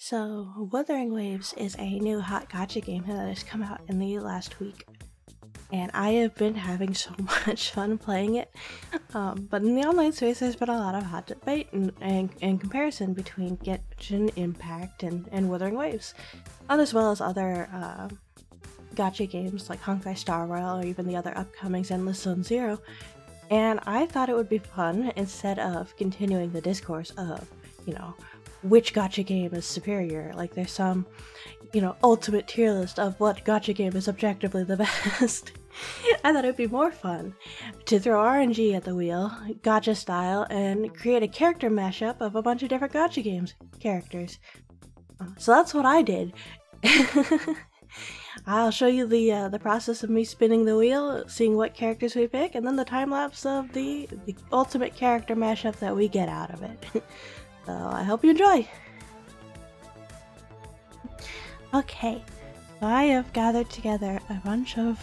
So, Wuthering Waves is a new hot gacha game that has come out in the last week, and I have been having so much fun playing it. But in the online space, there's been a lot of hot debate and comparison between Genshin Impact and Wuthering Waves, as well as other gacha games like Honkai Star Rail or even the other upcomings Endless Zone Zero. And I thought it would be fun, instead of continuing the discourse of, which gacha game is superior. Like there's some, ultimate tier list of what gacha game is objectively the best. I thought it'd be more fun to throw RNG at the wheel, gacha style, and create a character mashup of a bunch of different gacha games characters. So that's what I did. I'll show you the process of me spinning the wheel, seeing what characters we pick, and then the time lapse of the ultimate character mashup that we get out of it. So I hope you enjoy! Okay, so I have gathered together a bunch of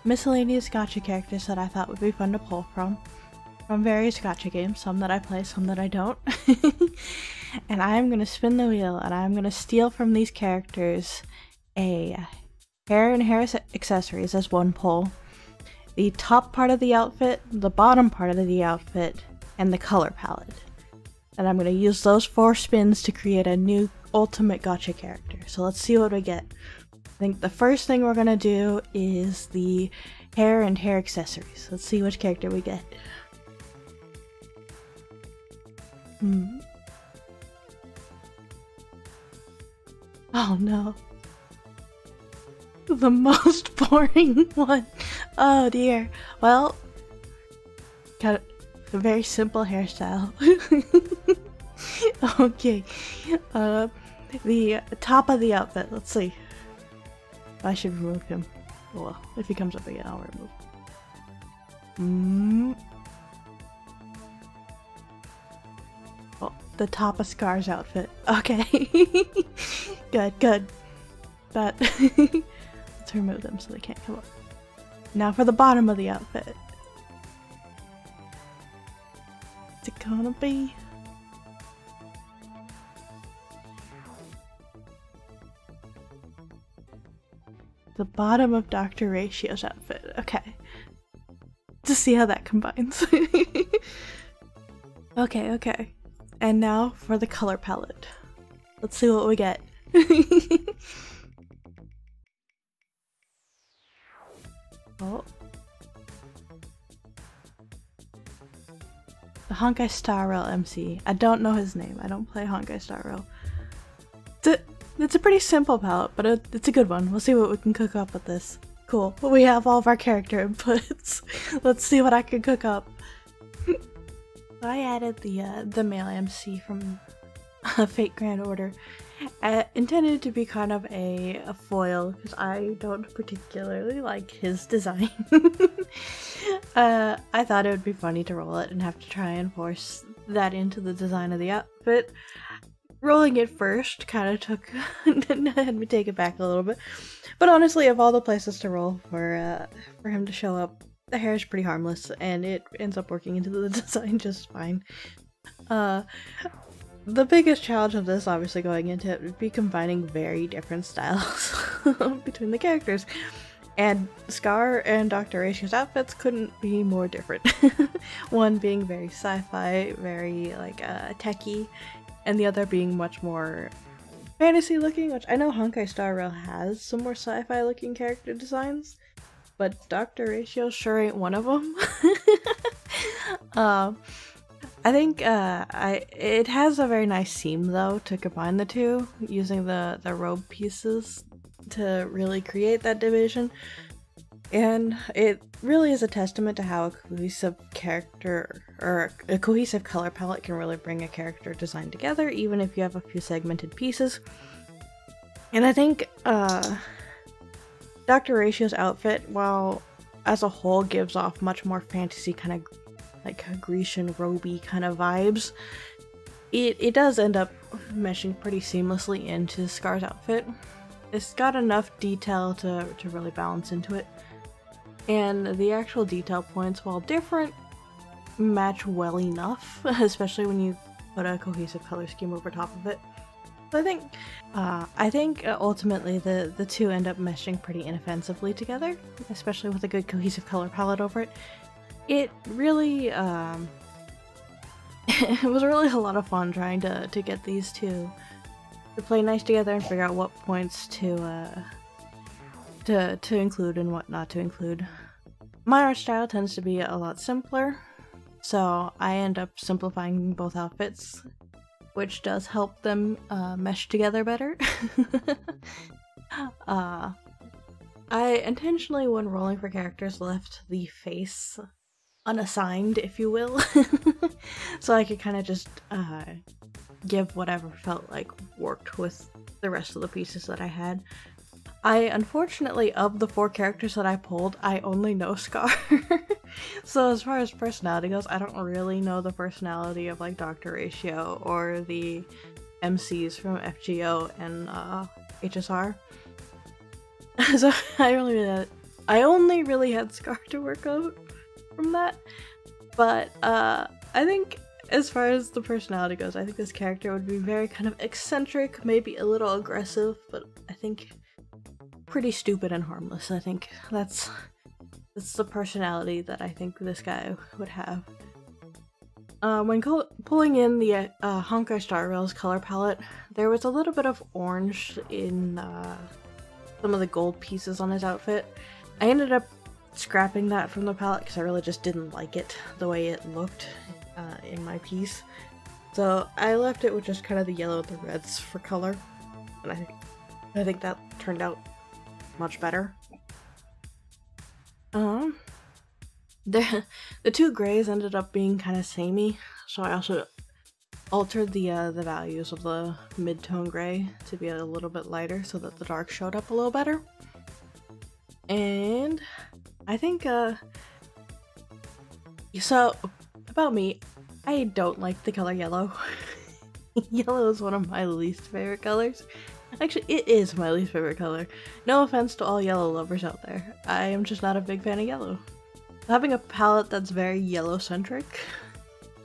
miscellaneous gacha characters that I thought would be fun to pull from various gacha games, some that I play, some that I don't. And I'm gonna spin the wheel, and I'm gonna steal from these characters a hair and hair accessories as one pull, the top part of the outfit, the bottom part of the outfit, and the color palette. And I'm going to use those 4 spins to create a new ultimate gacha character. So let's see what we get. I think the first thing we're going to do is the hair and hair accessories. Let's see which character we get. Oh no. The most boring one. Oh dear. Well, got a very simple hairstyle. Okay. The top of the outfit. Let's see. I should remove him. Well, if he comes up again, I'll remove. Oh, the top of Scar's outfit. Okay. Good. But let's remove them so they can't come up. Now for the bottom of the outfit. What's it gonna be? The bottom of Dr. Ratio's outfit. Okay. To see how that combines. Okay. And now for the color palette. Let's see what we get. Oh. The Honkai Star Rail MC. I don't know his name. I don't play Honkai Star Rail. It's a pretty simple palette, but it's a good one. We'll see what we can cook up with this. Cool. We have all of our character inputs. Let's see what I can cook up. I added the male MC from Fate Grand Order. Intended to be kind of a foil, because I don't particularly like his design. I thought it would be funny to roll it and have to try and force that into the design of the outfit. Rolling it first kind of took had me take it back a little bit. But honestly, of all the places to roll for him to show up, the hair is pretty harmless, and it ends up working into the design just fine. The biggest challenge of this, obviously going into it, would be combining very different styles between the characters. And Scar and Dr. Ratio's outfits couldn't be more different. One being very sci-fi, very techy, and the other being much more fantasy looking, which I know Honkai Star Rail has some more sci-fi looking character designs, but Dr. Ratio sure ain't one of them. I think it has a very nice seam though to combine the two, using the robe pieces to really create that division. And it really is a testament to how a cohesive character or a cohesive color palette can really bring a character design together, even if you have a few segmented pieces. And I think Dr. Ratio's outfit, while as a whole gives off much more fantasy kind of like Grecian robe-y kind of vibes, it does end up meshing pretty seamlessly into Scar's outfit. It's got enough detail to really balance into it. And the actual detail points, while different, match well enough, especially when you put a cohesive color scheme over top of it. I think ultimately the two end up meshing pretty inoffensively together, especially with a good cohesive color palette over it. It really it was really a lot of fun trying to get these two to play nice together and figure out what points to include and what not to include. My art style tends to be a lot simpler, so I end up simplifying both outfits, which does help them mesh together better. I intentionally, when rolling for characters, left the face unassigned, if you will, so I could kind of just give whatever felt like worked with the rest of the pieces that I had. Unfortunately, of the 4 characters that I pulled, I only know Scar. So as far as personality goes, I don't really know the personality of like Dr. Ratio or the MCs from FGO and HSR. So I only really had Scar to work on from that. But I think as far as the personality goes, I think this character would be very kind of eccentric, maybe a little aggressive, but I think pretty stupid and harmless. I think that's the personality that I think this guy would have. When pulling in the Honkai Star Rail's color palette, there was a little bit of orange in some of the gold pieces on his outfit. I ended up scrapping that from the palette because I really just didn't like it the way it looked in my piece. So I left it with just kind of the yellow and the reds for color, and I think that turned out much better. The 2 grays ended up being kind of samey, so I also altered the values of the mid-tone gray to be a little bit lighter so that the dark showed up a little better. And I think so about me, I don't like the color yellow. Yellow is one of my least favorite colors. Actually, it is my least favorite color. No offense to all yellow lovers out there. I am just not a big fan of yellow. Having a palette that's very yellow-centric,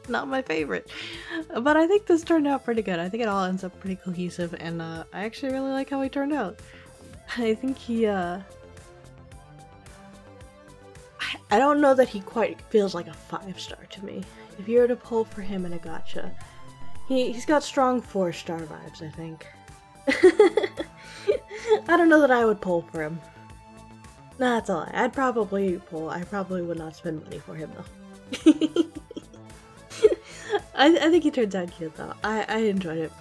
not my favorite. But I think this turned out pretty good. I think it all ends up pretty cohesive, and I actually really like how he turned out. I think he, I don't know that he quite feels like a 5-star to me. If you were to pull for him in a gacha, he's got strong 4-star vibes, I think. I don't know that I would pull for him. Nah, that's a lie. I'd probably pull. I probably would not spend money for him though. I think he turns out cute though. I enjoyed it.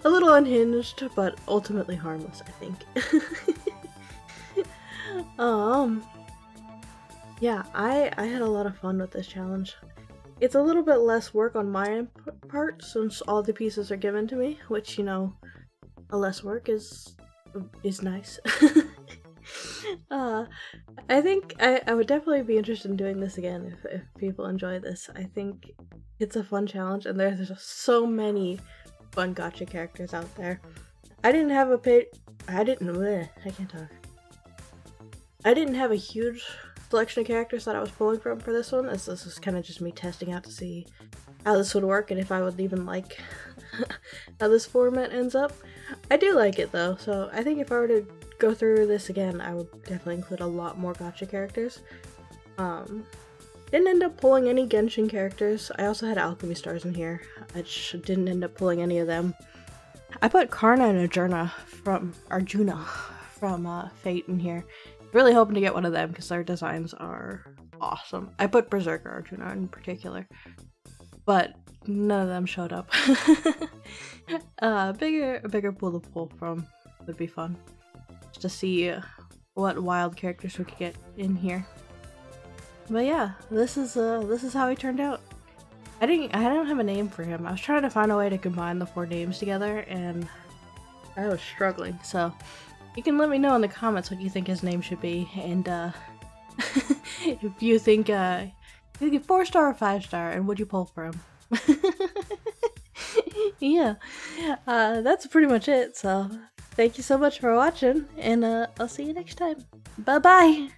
A little unhinged, but ultimately harmless, I think. Yeah, I had a lot of fun with this challenge. It's a little bit less work on my part since all the pieces are given to me, which, you know, a less work is nice. I think I would definitely be interested in doing this again if people enjoy this. I think it's a fun challenge, and there's just so many fun gacha characters out there. I didn't have I didn't have a huge selection of characters that I was pulling from for this one, as this was kind of just me testing out to see how this would work and if I would even like how this format ends up. I do like it though, so I think if I were to go through this again, I would definitely include a lot more gacha characters. Didn't end up pulling any Genshin characters. I also had Alchemy Stars in here. I just didn't end up pulling any of them. I put Karna and Arjuna from Fate in here. Really hoping to get one of them because their designs are awesome. I put Berserker Arjuna in particular, but none of them showed up. A bigger pool to pull from would be fun, just to see what wild characters we could get in here. But yeah, this is how he turned out. I don't have a name for him. I was trying to find a way to combine the 4 names together, and I was struggling. So you can let me know in the comments what you think his name should be, and if you think 4-star or 5-star, and would you pull for him? Yeah, that's pretty much it. So thank you so much for watching, and I'll see you next time. Bye bye.